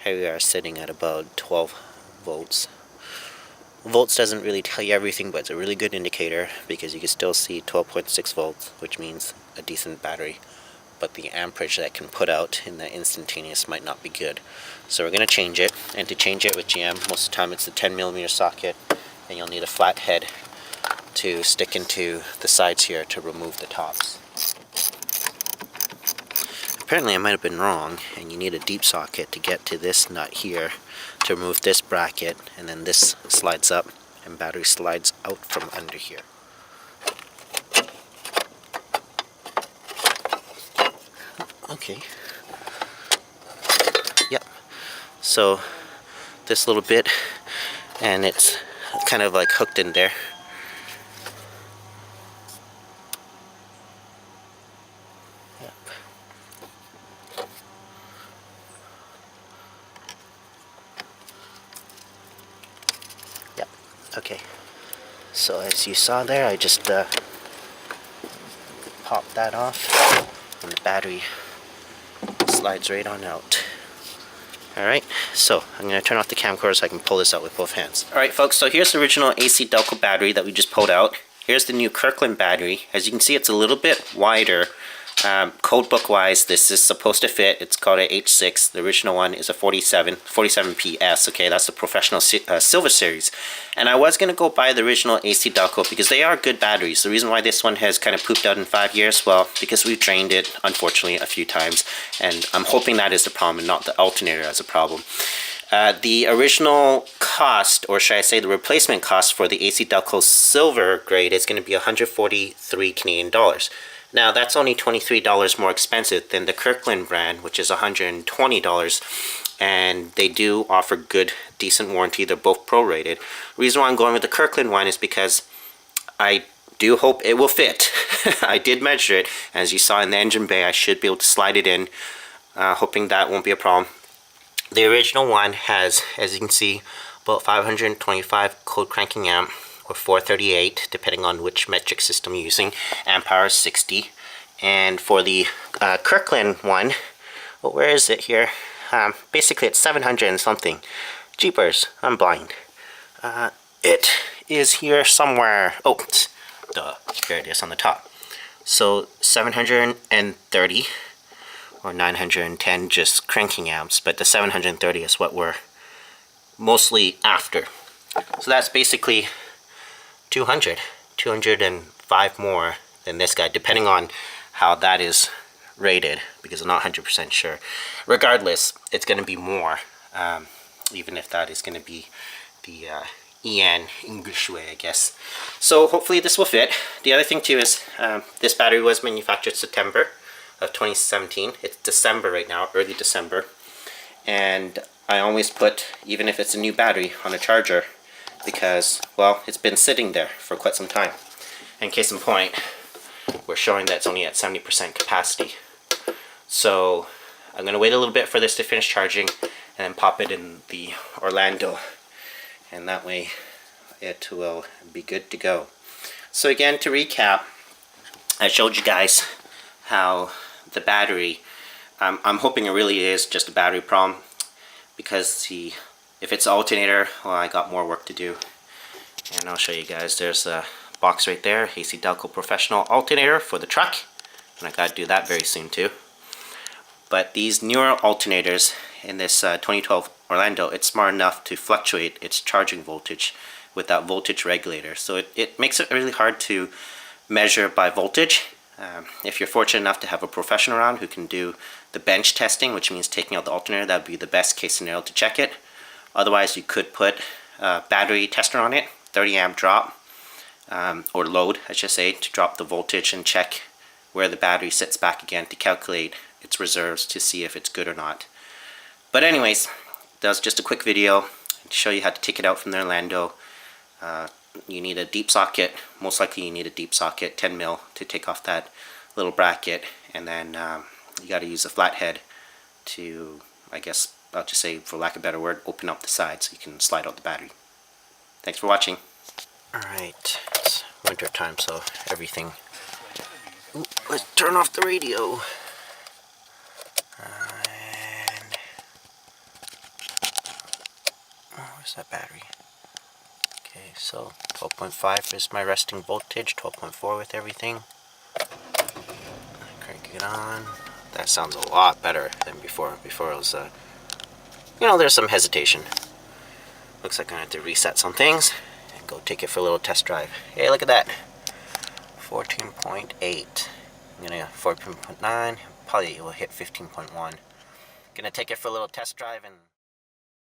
Here we are sitting at about 12 volts. Volts doesn't really tell you everything, but it's a really good indicator because you can still see 12.6 volts, which means a decent battery. But the amperage that can put out in the instantaneous might not be good. So we're going to change it, and to change it with GM, most of the time it's a 10mm socket, and you'll need a flat head to stick into the sides here to remove the tops. Apparently I might have been wrong, and you need a deep socket to get to this nut here to remove this bracket, and then this slides up and battery slides out from under here. Okay. Yep. So this little bit, and it's kind of like hooked in there. Yep. Okay. So as you saw there, I just popped that off, and the battery slides right on out. Alright, so I'm going to turn off the camcorder so I can pull this out with both hands. Alright folks, so here's the original AC Delco battery that we just pulled out. Here's the new Kirkland battery. As you can see, it's a little bit wider. Code book wise, this is supposed to fit. It's called a H6. The original one is a 47 PS. Okay, that's the professional silver series. And I was going to go buy the original AC Delco because they are good batteries. The reason why this one has kind of pooped out in 5 years, well, because we've drained it, unfortunately, a few times. And I'm hoping that is the problem and not the alternator as a problem. The original cost, or should I say the replacement cost for the AC Delco silver grade is going to be 143 Canadian dollars. Now that's only $23 more expensive than the Kirkland brand, which is $120, and they do offer good, decent warranty. They're both prorated. The reason why I'm going with the Kirkland one is because I do hope it will fit. I did measure it. As you saw in the engine bay, I should be able to slide it in, hoping that won't be a problem. The original one has, as you can see, about 525 cold cranking amp, or 438, depending on which metric system you're using. Amp power is 60. And for the Kirkland one, well, where is it here? Basically it's 700 and something. Jeepers, I'm blind. It is here somewhere. Oh, duh, there it is on the top. So 730 or 910 just cranking amps, but the 730 is what we're mostly after. So that's basically 205 more than this guy, depending on how that is rated, because I'm not 100% sure. Regardless, it's going to be more, even if that is going to be the EN English way, I guess. So hopefully this will fit. The other thing too is this battery was manufactured September of 2017. It's December right now, early December, and I always put, even if it's a new battery, on a charger, because, well, it's been sitting there for quite some time. And case in point, we're showing that it's only at 70% capacity. So I'm going to wait a little bit for this to finish charging and then pop it in the Orlando, and that way it will be good to go. So again, to recap, I showed you guys how the battery, I'm hoping it really is just a battery problem, because if it's alternator, well, I got more work to do. And I'll show you guys, there's a box right there, AC Delco Professional alternator for the truck, and I gotta do that very soon too. But these newer alternators in this 2012 Orlando, it's smart enough to fluctuate its charging voltage with that voltage regulator. So it makes it really hard to measure by voltage. If you're fortunate enough to have a professional around who can do the bench testing, which means taking out the alternator, that would be the best case scenario to check it. Otherwise, you could put a battery tester on it, 30 amp drop, or load, I should say, to drop the voltage and check where the battery sits back again to calculate its reserves to see if it's good or not. But anyways, that was just a quick video to show you how to take it out from the Orlando. You need a deep socket. Most likely you need a deep socket, 10mm, to take off that little bracket, and then you got to use a flathead to, I guess I'll just say, for lack of a better word, open up the side so you can slide out the battery. Thanks for watching. Alright, it's winter time, so everything. Ooh, let's turn off the radio. And Where's that battery? Okay, so 12.5 is my resting voltage, 12.4 with everything. Crank it on. That sounds a lot better than before. Before it was, you know, there's some hesitation. Looks like I'm going to have to reset some things and go take it for a little test drive. Hey, look at that. 14.8. I'm going to 14.9. Probably it will hit 15.1. Gonna take it for a little test drive and